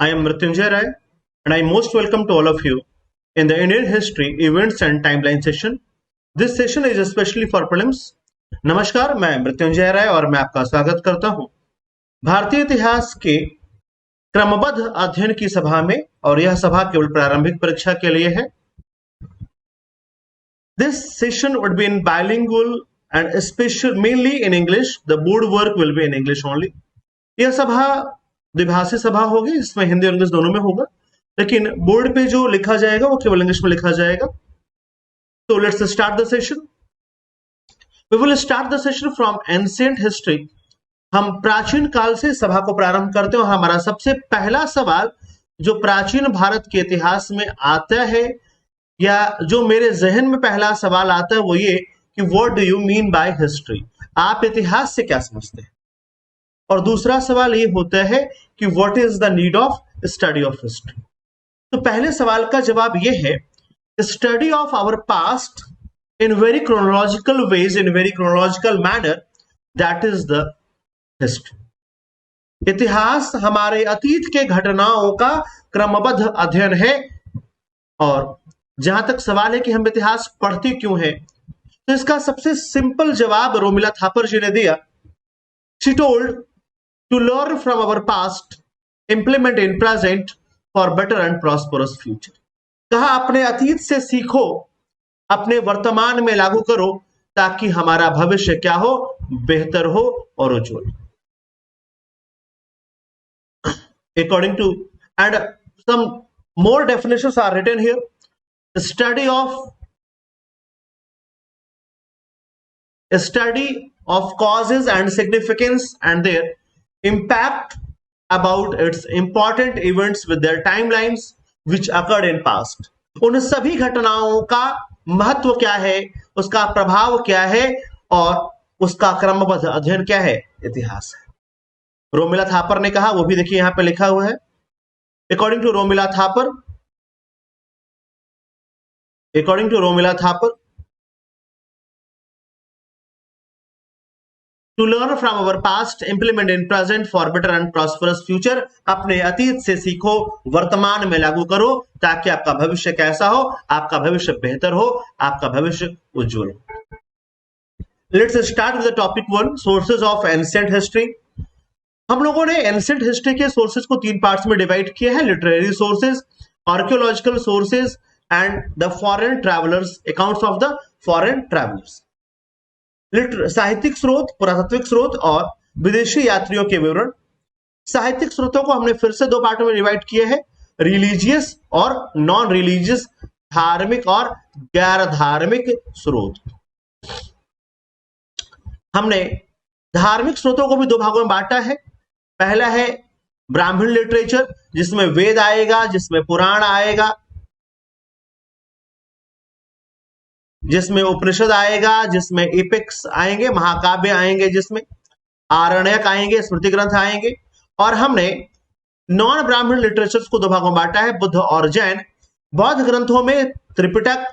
I am Mrityunjay Rai, and I most welcome to all of you in the Indian History Events and Timeline session. This session is especially for prelims. नमस्कार, मैं मृत्युंजय राय और मैं आपका स्वागत करता हूं भारतीय इतिहास के क्रमबद्ध अध्ययन की सभा में, और यह सभा केवल प्रारंभिक परीक्षा के लिए है. This session would be in bilingual and special mainly in English. The board work will be in English only. यह सभा द्विभाषी सभा होगी, इसमें हिंदी और इंग्लिश दोनों में होगा, लेकिन बोर्ड पे जो लिखा जाएगा वो केवल इंग्लिश में लिखा जाएगा. तो let's start the session. We will start the session from ancient history. हम प्राचीन काल से सभा को प्रारंभ करते हैं. हमारा सबसे पहला सवाल जो प्राचीन भारत के इतिहास में आता है, या जो मेरे जहन में पहला सवाल आता है, वो ये कि what do you mean by history? आप इतिहास से क्या समझते हैं? और दूसरा सवाल ये होता है कि what is the need of study of history? तो पहले सवाल का जवाब ये है, study of our past in very chronological ways, in very chronological manner, that is the history. इतिहास हमारे अतीत के घटनाओं का क्रमबद्ध अध्ययन है. और जहां तक सवाल है कि हम इतिहास पढ़ते क्यों हैं, तो इसका सबसे सिंपल जवाब रोमिला थापर जी ने दिया. She told to learn from our past, implement in present for better and prosperous future. कहा अपने अतीत से सीखो, अपने वर्तमान में लागू करो, ताकि हमारा भविष्य क्या हो? बेहतर हो और उज्जवल. According to, and some more definitions are written here. Study of causes and significance and their impact about its important events with their timelines which occurred in past. उन सभी घटनाओं का महत्व क्या है, उसका प्रभाव क्या है, और उसका क्रमबद्ध अध्ययन क्या है? इतिहास है. रोमिला थापर ने कहा, वो भी देखिए यहां पे लिखा हुआ है. According to Romila Thapar, to learn from our past, implement in present for better and prosperous future. अपने अतीत से सीखो, वर्तमान में लागू करो, ताकि आपका भविष्य कैसा हो? आपका भविष्य बेहतर हो, आपका भविष्य उज्जवल हो. Let's start with the topic 1, sources of ancient history. हम लोगों ने एंशिएंट हिस्ट्री के सोर्सेज को 3 पार्ट्स में डिवाइड किया है: literary sources, archaeological sources and the foreign travellers, accounts of the foreign travellers. साहित्यिक स्रोत, पुरातात्विक स्रोत और विदेशी यात्रियों के विवरण. साहित्यिक स्रोतों को हमने फिर से 2 पार्टों में डिवाइड किया है: रिलीजियस और नॉन रिलीजियस, धार्मिक और गैर धार्मिक स्रोत. हमने धार्मिक स्रोतों को भी 2 भागों में बांटा है. पहला है ब्राह्मण लिटरेचर, जिसमें वेद आएगा, जिसमें पुराण आएगा, जिसमें उपनिषद आएगा, जिसमें एपिक्स आएंगे, महाकाव्य आएंगे, जिसमें आरण्यक आएंगे, स्मृति ग्रंथ आएंगे. और हमने नॉन ब्राह्मण लिटरेचर्स को 2 भागों में बांटा है: बुद्ध और जैन. बौद्ध ग्रंथों में त्रिपिटक,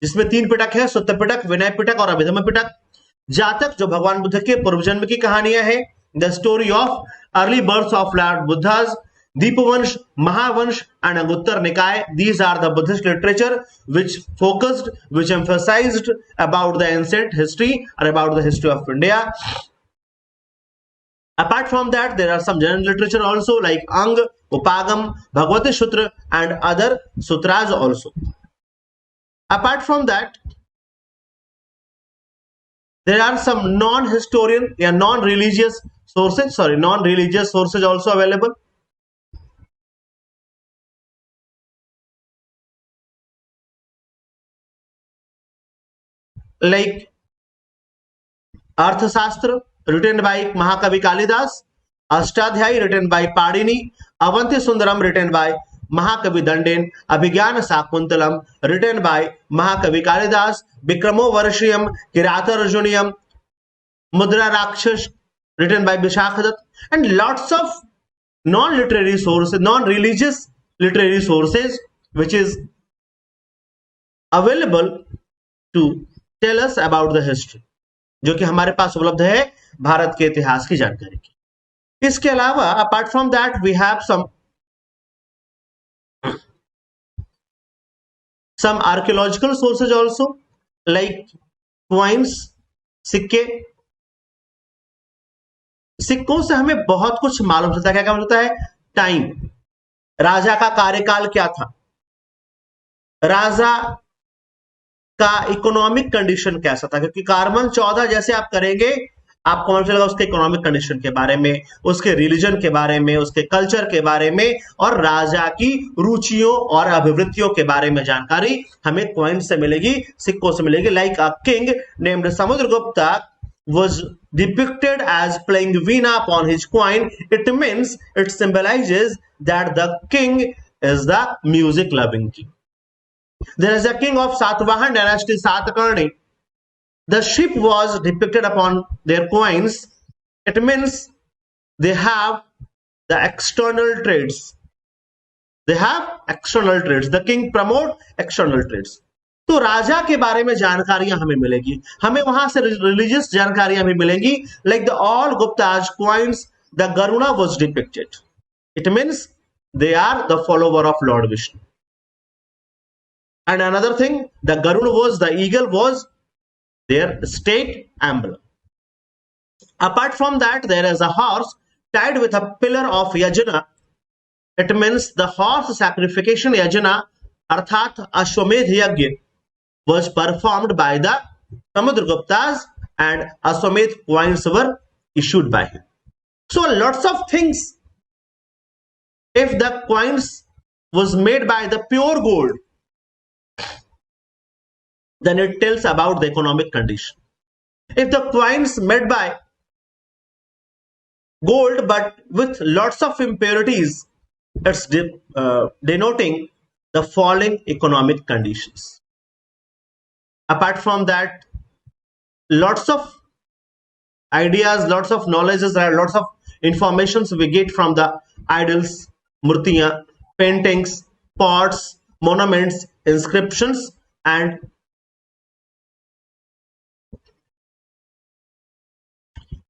जिसमें 3 पिटक है: सुत्त पिटक, विनय पिटक और अभिधम्म पिटक. जातक, जो भगवान बुद्ध के पूर्व जन्म की कहानियां हैं. The story of early birth of Lord Buddhas, Dipavamsa, Mahavamsa and Anguttara Nikaya. These are the Buddhist literature which emphasized about the ancient history or about the history of India. Apart from that, there are some general literature also like Ang, Upagam, Bhagavati Sutra and other sutras also. Apart from that, there are some non-religious sources also available. Like अर्थशास्त्र written by महाकवि Kalidas, Ashtadhyayi written by Panini, Avanti Sundaram written by महाकवि दंडेन, अभिज्ञान Shakuntalam written by महाकवि कालिदास, विक्रमो वर्षियम, किरातार्जुनीयम, मुद्रा राक्षस written by Vishakhadatta, and lots of non-literary sources, non-religious literary sources which is available to tell us about the history, जो कि हमारे पास उपलब्ध है भारत के इतिहास की जानकारी की. इसके अलावा apart from that we have some some archaeological sources also like coins, सिक्के। सिक्कों से हमें बहुत कुछ मालूम चलता है। क्या क्या मालूम चलता है? टाइम, राजा का कार्यकाल क्या था, राजा का इकोनॉमिक कंडीशन कैसा था, क्योंकि कार्बन 14 जैसे आप करेंगे आपको मालूम चलेगा उसके इकोनॉमिक कंडीशन के बारे में, उसके रिलीजन के बारे में, उसके कल्चर के बारे में, और राजा की रुचियों और अभिवृत्तियों के बारे में जानकारी हमें कॉइन से मिलेगी, सिक्कों से मिलेगी। Like a king named Samudragupta was depicted as playing veena upon his coin. It symbolizes that the king is the music loving king. There is a king of Satavahan dynasty, Satakarni. The ship was depicted upon their coins. It means they have the external traits. They have external traits. The king promote external traits. तो राजा के बारे में जानकारियां हमें मिलेगी, हमें वहां से रिलीजियस जानकारियां भी मिलेंगी। Like the all Guptas coins the Garuda was depicted, it means they are the follower of lord Vishnu. And another thing, the Garud was, the eagle was their state emblem. Apart from that, there is a horse tied with a pillar of yajna. It means the horse sacrification yajna, अर्थात अश्वमेध यज्ञ, was performed by the Samudraguptas and Ashwamedh coins were issued by him. So lots of things. If the coins was made by the pure gold, then it tells about the economic condition. If the coins made by gold but with lots of impurities, it's denoting the falling economic conditions. Apart from that, lots of ideas, lots of knowledges, lots of informations we get from the idols, murtiyan, paintings, pots, monuments, inscriptions, and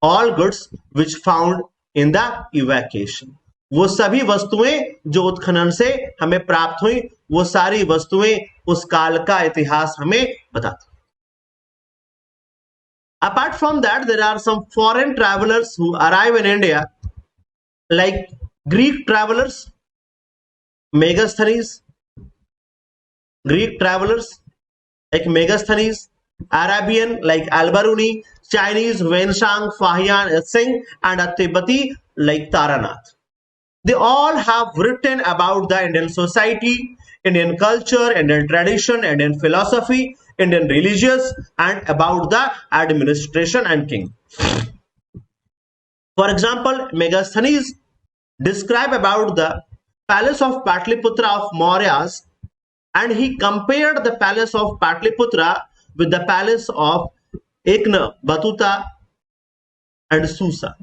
all goods which found in the evacuation. वो सभी वस्तुएं जो उत्खनन से हमें प्राप्त हुई, वो सारी वस्तुएं उस काल का इतिहास हमें बताती। Apart from that, there are some foreign travelers who arrive in India, like Greek travelers, Megasthenes, Greek travelers like Megasthenes, Arabian like Al-Biruni, Chinese Wenshan, Fahian, Singh, and a Tibetan like Taranath. They all have written about the Indian society, Indian culture, Indian tradition, Indian philosophy, Indian religious, and about the administration and king. For example, Megasthenes describe about the palace of Patliputra of Mauryas, and he compared the palace of Patliputra with the palace of Ekna, Batuta, and Susa.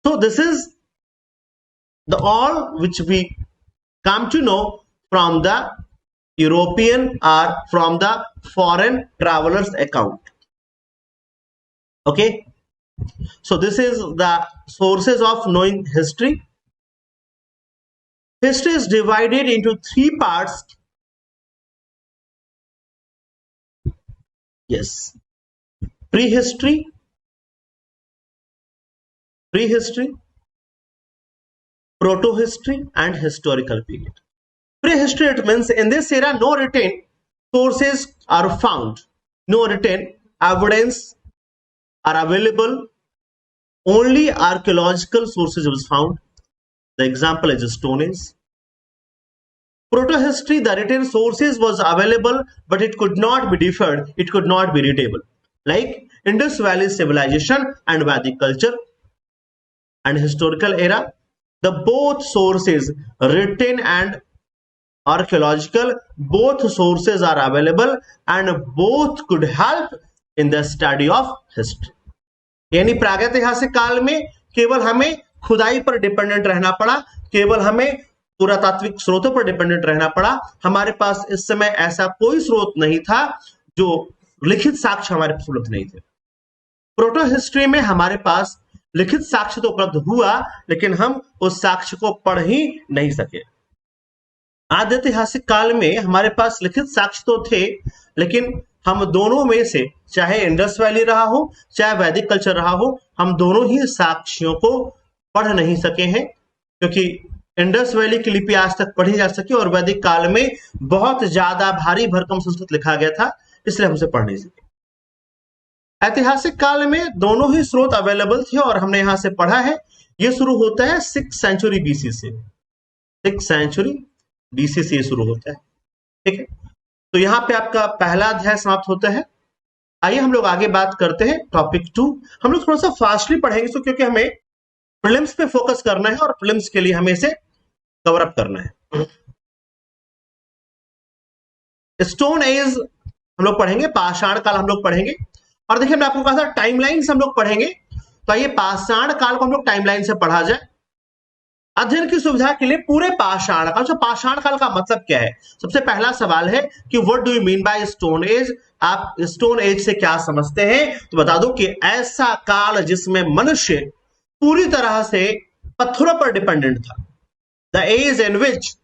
So this is the all which we come to know from the European or from the foreign travelers account. Okay, so this is the sources of knowing history. History is divided into three parts. Yes, prehistory, proto-history, and historical period. Prehistory, it means in this era no written sources are found, no written evidence are available, only archaeological sources was found. The example is Stone Age. Proto-history, the written sources was available, but it could not be deciphered, it could not be readable, like Indus Valley civilization and Vedic culture. And historical era, the both sources, written and archaeological, both sources are available and both could help in the study of history. यानी प्रागैतिहासिक काल में केवल हमें खुदाई पर dependent रहना पड़ा, केवल हमें पुरातात्विक स्रोतों पर डिपेंडेंट रहना पड़ा। हमारे पास इस समय ऐसा कोई स्रोत नहीं था, जो लिखित साक्ष्य हमारे पास उपलब्ध नहीं थे। प्रोटो हिस्ट्री में हमारे पास लिखित साक्ष्य तो उपलब्ध हुआ, लेकिन हम उस साक्ष्य को पढ़ ही नहीं सके। आद्य ऐतिहासिक काल में हमारे पास लिखित साक्ष्य तो थे, लेकिन हम दोनों में से, चाहे इंडस वैली रहा हो चाहे वैदिक कल्चर रहा हो, हम दोनों ही साक्ष्यों को पढ़ नहीं सके हैं, क्योंकि इंडस वैली की लिपि आज तक पढ़ी जा सकी और वैदिक काल में बहुत ज्यादा भारी भरकम संस्कृत लिखा गया था, इसलिए हमसे पढ़ नहीं सके। ऐतिहासिक काल में दोनों ही स्रोत अवेलेबल थे और हमने यहां से पढ़ा है। यह शुरू होता है 6th सेंचुरी बीसी से, 6th सेंचुरी बीसी से शुरू होता है। ठीक है, तो यहां पे आपका पहला अध्याय समाप्त होता है। आइए हम लोग आगे बात करते हैं टॉपिक 2। हम लोग थोड़ा सा फास्टली पढ़ेंगे तो, क्योंकि हमें प्रीलिम्स पे फोकस करना है और प्रीलिम्स के लिए हमें इसे कवर अप करना है। स्टोन एज हम लोग पढ़ेंगे, पाषाण काल हम लोग पढ़ेंगे। और देखिए मैं आपको कहा था टाइमलाइन से हम लोग पढ़ेंगे, तो आइए पाषाण काल को हम लोग टाइमलाइन से पढ़ा जाए। अध्ययन की सुविधा के लिए पूरे पाषाण काल, तो पाषाण काल का मतलब क्या है? सबसे पहला सवाल है कि what do you mean by stone age? आप स्टोन एज से क्या समझते हैं? तो बता दो कि ऐसा काल जिसमें मनुष्य पूरी तरह से पत्थरों पर डिपेंडेंट था। The age in which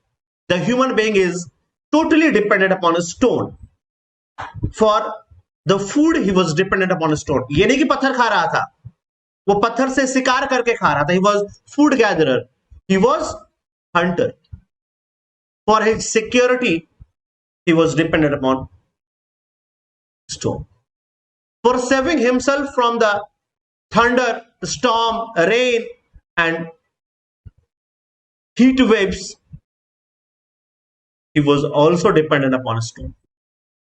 the human being is totally dependent upon stone for the food, he was dependent upon stone. ये नहीं कि पत्थर खा रहा था, वो पत्थर से शिकार करके खा रहा था। He was food gatherer, he was hunter. For his security, he was dependent upon stone. For saving himself from the thunder, storm, rain, and heat waves, he was also dependent upon stone.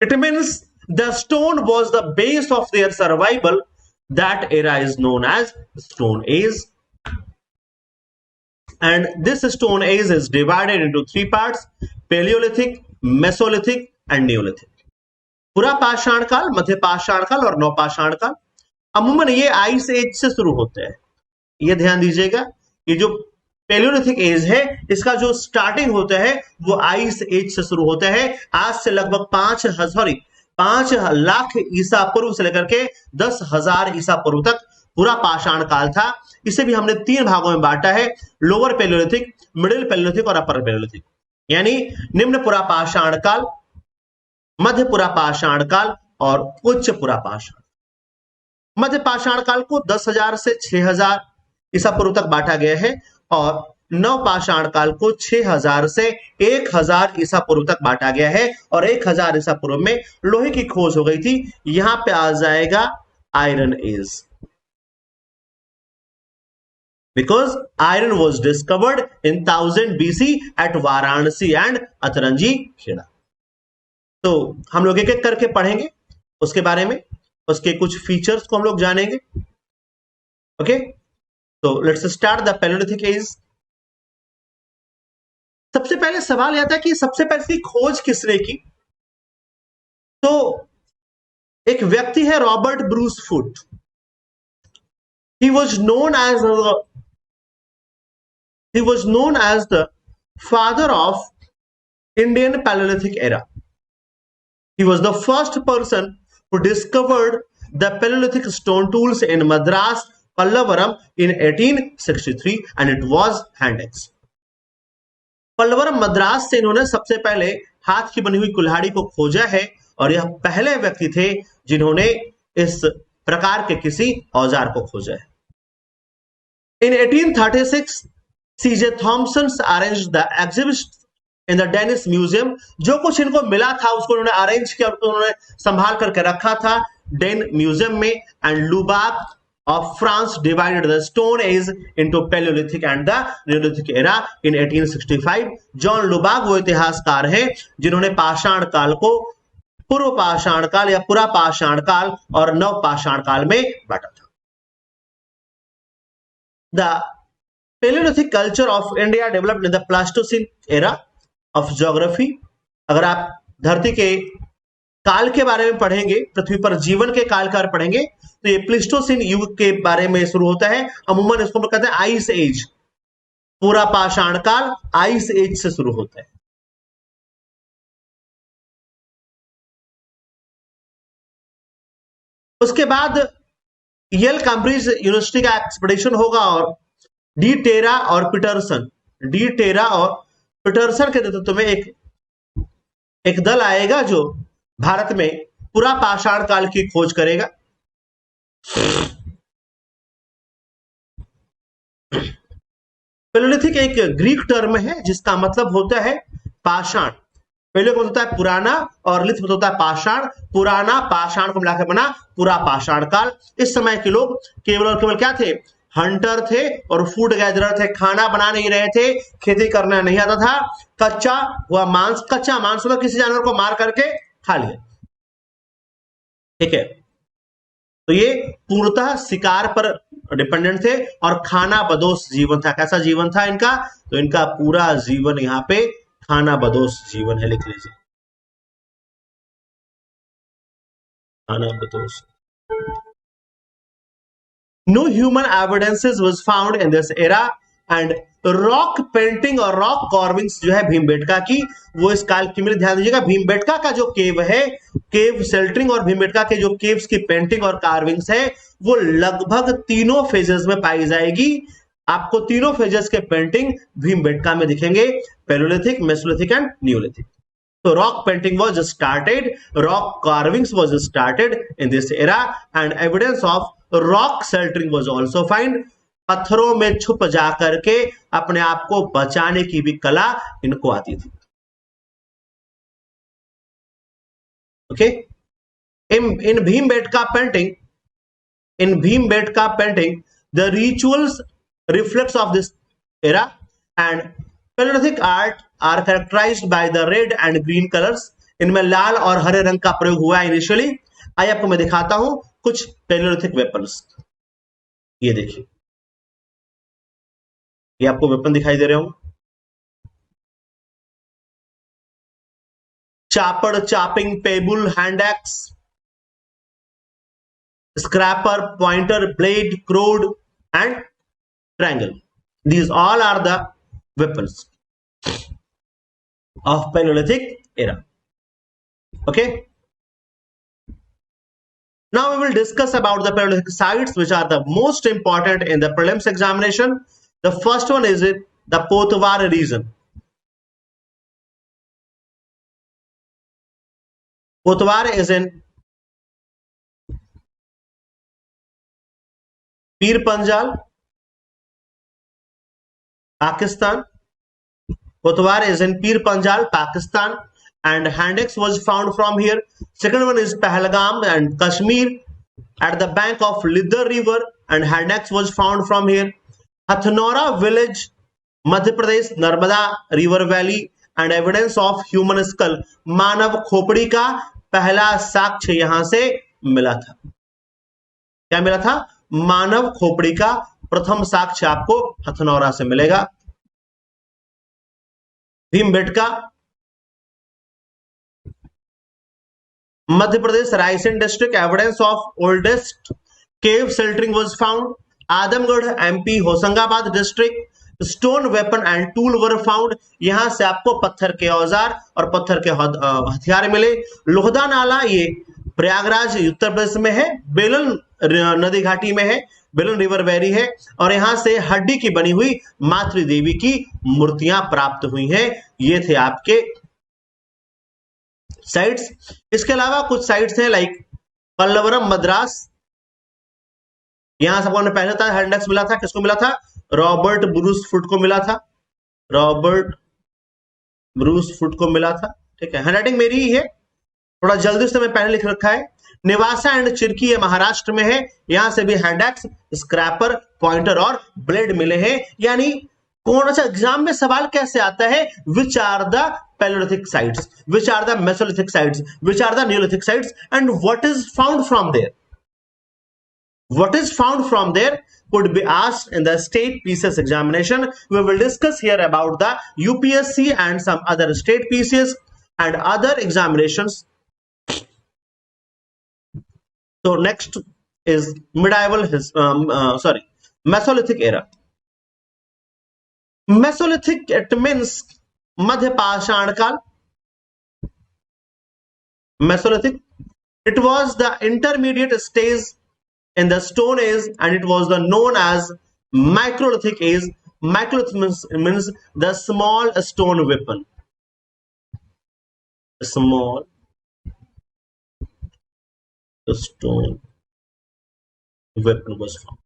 It means the stone was the base of their survival. That era is known as Stone Age. And this stone age is divided into 3 parts: Paleolithic, Mesolithic and Neolithic. पूरा पाषाण काल, मध्य पाषाण काल और नवपाषाण काल। अमूमन ये आइस एज से शुरू होते हैं। ये ध्यान दीजिएगा, ये जो पेलियोलिथिक एज है इसका जो स्टार्टिंग होता है वो आइस एज से शुरू होता है। आज से लगभग 5 लाख ईसा पूर्व से लेकर के 10,000 ईसा पूर्व तक पूरा पाषाण काल था। इसे भी हमने 3 भागों में बांटा है: लोअर पेलियोलिथिक, मिडिल पेलियोलिथिक और अपर पेलियोलिथिक। यानी निम्न पुरा पाषाण काल, मध्य पुरा पाषाण काल और उच्च पुरा पाषाण। मध्य पाषाण काल को 10,000 से 6,000 ईसा पूर्व तक बांटा गया है और नव पाषाण काल को 6,000 से 1,000 ईसा पूर्व तक बांटा गया है। और 1,000 ईसा पूर्व में लोहे की खोज हो गई थी। यहां पे आ जाएगा iron age, because iron was discovered in 1000 BC at Varanasi and Atranji Khera. तो हम लोग एक एक करके पढ़ेंगे उसके बारे में, उसके कुछ फीचर्स को हम लोग जानेंगे। ओके, तो let's start the palaeolithic age. सबसे पहले सवाल यह था कि सबसे पहले इसकी खोज किसने की? तो एक व्यक्ति है Robert Bruce foot. He was known as the father of Indian Paleolithic era. He was the first person who discovered the Paleolithic stone tools in Madras, Pallavaram in 1863 and it was hand axe. Pallavaram Madras से इन्होंने सबसे पहले हाथ की बनी हुई कुल्हाड़ी को खोजा है और यह पहले व्यक्ति थे जिन्होंने इस प्रकार के किसी औजार को खोजा है। In 1836, C.J. Thompson arranged the exhibition in the Danish Museum. जो कुछ इनको मिला था उसको उन्होंने अरेंज किया, उन्होंने संभाल करके रखा था डेन म्यूजियम में। And लुबाक of France divided the Stone Age into Paleolithic and the Neolithic era in 1865. John लुबाक वो इतिहासकार हैं जिन्होंने पाषाण काल को पूर्व पाषाण काल या पुरा पाषाण काल और नव पाषाण काल में बांटा था। The Paleolithic culture of India developed in the Pleistocene era of geography. अगर आप धरती के काल के बारे में पढ़ेंगे, पृथ्वी पर जीवन के काल का पढ़ेंगे, तो ये प्लिस्टोसिन युग के बारे में शुरू होता है। अमूमन इसको कहते हैं आइस एज। पूरा पाषाण काल आइस एज से शुरू होता है। उसके बाद येल कैम्ब्रिज यूनिवर्सिटी का एक्सपेडिशन होगा और डी टेरा और पीटरसन के नेतृत्व में एक दल आएगा जो भारत में पूरा पाषाण काल की खोज करेगा। पैलियोलिथिक एक ग्रीक टर्म है जिसका मतलब होता है पाषाण। पहले को होता है पुराना और लिथ होता है पाषाण। पुराना पाषाण को मिलाकर बना पूरा पाषाण काल। इस समय के लोग केवल और केवल क्या थे? हंटर थे और फूड गैदरर थे। खाना बना नहीं रहे थे, खेती करना नहीं आता था। कच्चा हुआ मांस, कच्चा मांस मतलब किसी जानवर को मार करके खा लिया। ठीक है, तो ये पूर्णतः शिकार पर डिपेंडेंट थे और खाना बदोश जीवन था। कैसा जीवन था इनका? तो इनका पूरा जीवन यहाँ पे खाना बदोश जीवन है। लिख लीजिए, खाना बदोश। No human evidences was found in this era and rock painting और रॉक कार्विंग्स जो है भीमबेटका की, वो इस काल की। मेरे ध्यान दीजिएगा, भीमबेटका का जो केव है, केव शेल्टरिंग और भीमबेटका के जो केव्स की पेंटिंग और कार्विंग्स है, वो लगभग तीनों फेजेस में पाई जाएगी। आपको तीनों फेजेस के पेंटिंग भीमबेटका में दिखेंगे, Palaeolithic, Mesolithic and Neolithic. So rock painting was started, rock carvings was started in this era and evidence of rock sheltering was also found. पत्थरों में छुप जाकर के अपने आप को बचाने की भी कला इनको आती थी। Okay, in Bhimbetka painting, the rituals reflects of this era and Paleolithic art are characterized by the red and green colors. इनमें लाल और हरे रंग का प्रयोग हुआ है इनिशियली। आइए आपको मैं दिखाता हूं कुछ पैलियोलिथिक वेपन्स। ये देखिए, ये आपको वेपन दिखाई दे रहे होंगे। Chopper, chopping, pebble, hand axe, scraper, pointer, blade, core and triangle. These all are the weapons of Paleolithic era. Okay, now we will discuss about the Paleolithic sites which are the most important in the prelims examination. The first one is the Potwar region. Potwar is in Pir Panjal, Pakistan. Potwar is in Pir Panjal, Pakistan, and Handex was found from here. Second one is Pahalgam and Kashmir at the bank of Lidar River, and Handex was found from here. Hathnora village, Madhya Pradesh, Narmada River Valley, and evidence of human skull. मानव खोपड़ी का पहला साक्ष्य यहां से मिला था। क्या मिला था? मानव खोपड़ी का प्रथम साक्ष्य आपको हथनौरा से मिलेगा। Bhimbetka, Madhya Pradesh, Raisen district, evidence of oldest cave sheltering was found. Adamgarh, MP, Hoshangabad district, stone weapon and tool were found. यहां से आपको पत्थर के औजार और पत्थर के हथियार मिले। लोहदा नाला, ये प्रयागराज उत्तर प्रदेश में है, बेलन नदी घाटी में है, बेलन रिवर वैली है, और यहां से हड्डी की बनी हुई मातृ देवी की मूर्तियां प्राप्त हुई हैं। ये थे आपके साइट्स। इसके अलावा कुछ साइट्स हैं लाइक पल्लवरम, मद्रास। यहां सबको पहले था हैंडेक्स मिला था। किसको मिला था? रॉबर्ट ब्रूस फुट को मिला था। रॉबर्ट ब्रूस फुट को मिला था। ठीक है, हैंडराइटिंग मेरी ही है, थोड़ा जल्दी से मैं पहले लिख रखा है। निवासा एंड चिरकी, ये महाराष्ट्र में है। यहां से भी हैंडएक्स, स्क्रैपर, पॉइंटर और ब्लेड मिले हैं। यानी कौन सा एग्जाम में सवाल कैसे आता है? Which are the palaeolithic sites, which are the mesolithic sites, which are the neolithic sites, and what is found from there. What is found from there could be asked in the state PCS examination. We will discuss here about the UPSC and some other state PCS and other examinations. So next is medieval Mesolithic era. Mesolithic, it means Madhya Pashan Kal. Mesolithic, it was the intermediate stage in the Stone Age and it was the known as Microlithic Age. Microlith means the small stone weapon. Small stone weapon was found.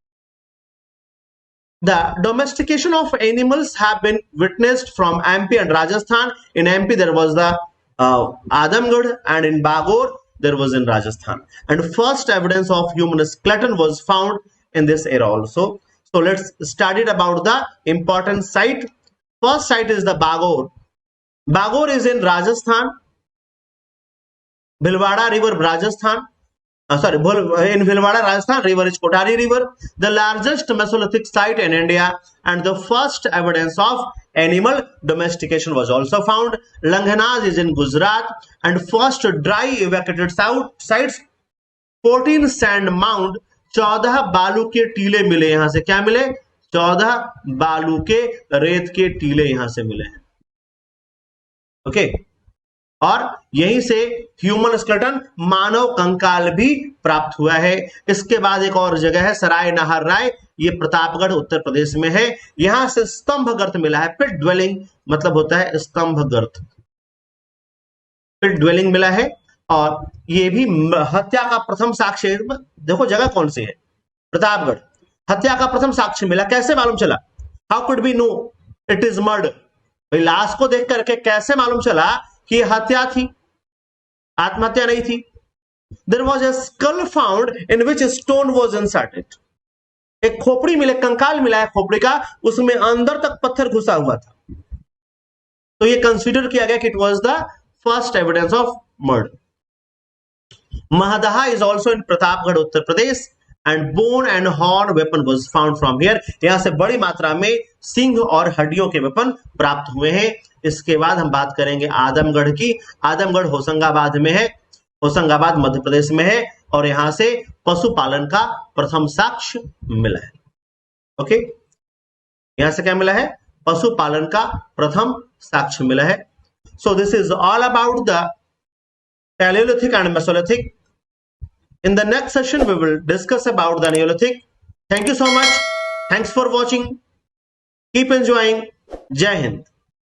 The domestication of animals have been witnessed from MP and Rajasthan. In MP there was the Adamgarh, and in Bagor there was in Rajasthan. And first evidence of human skeleton was found in this era also. So let's study about the important site. First site is the Bagor. Bagor is in Rajasthan. Bhilwara river, Rajasthan. In Bhilwara, Rajasthan, river is Kotari river, the largest Mesolithic site in India, and the first evidence of animal domestication was also found. Langhanaz is in Gujarat, and first dry evacuated sites 14 sand mound, 14 बालू के टीले मिले. यहां से क्या मिले? 14 बालू के रेत के टीले यहां से मिले हैं. ओके, और यहीं से ह्यूमन स्केलेटन, मानव कंकाल भी प्राप्त हुआ है. इसके बाद एक और जगह है सराय नहर राय, ये प्रतापगढ़ उत्तर प्रदेश में है. यहां से स्तंभ गर्त मिला है. पिट ड्वेलिंग मतलब होता है स्तंभ गर्त. पिट ड्वेलिंग मिला है, और ये भी हत्या का प्रथम साक्ष्य. देखो जगह कौन सी है? प्रतापगढ़. हत्या का प्रथम साक्ष्य मिला. कैसे मालूम चला? How could be know it is murder? लाश को देख करके कैसे मालूम चला कि हत्या थी, आत्महत्या नहीं थी? There was a skull found in which stone was inserted. एक खोपड़ी मिले, कंकाल मिला है खोपड़ी का, उसमें अंदर तक पत्थर घुसा हुआ था. तो ये कंसीडर किया गया कि it was the first evidence of murder. Mahadaha is also in Pratapgarh Uttar Pradesh, and bone and horn weapon was found from here. यहां से बड़ी मात्रा में सिंह और हड्डियों के वेपन प्राप्त हुए हैं. इसके बाद हम बात करेंगे आदमगढ़ की. आदमगढ़ होशंगाबाद में है, होशंगाबाद मध्य प्रदेश में है, और यहां से पशुपालन का प्रथम साक्ष्य मिला है. ओके, यहां से क्या मिला है? पशुपालन का प्रथम साक्ष्य मिला है. So this is all about the Palaeolithic and Mesolithic. In the next session, we will discuss about the Neolithic. Thank you so much. Thanks for watching. Keep enjoying. Jai Hind.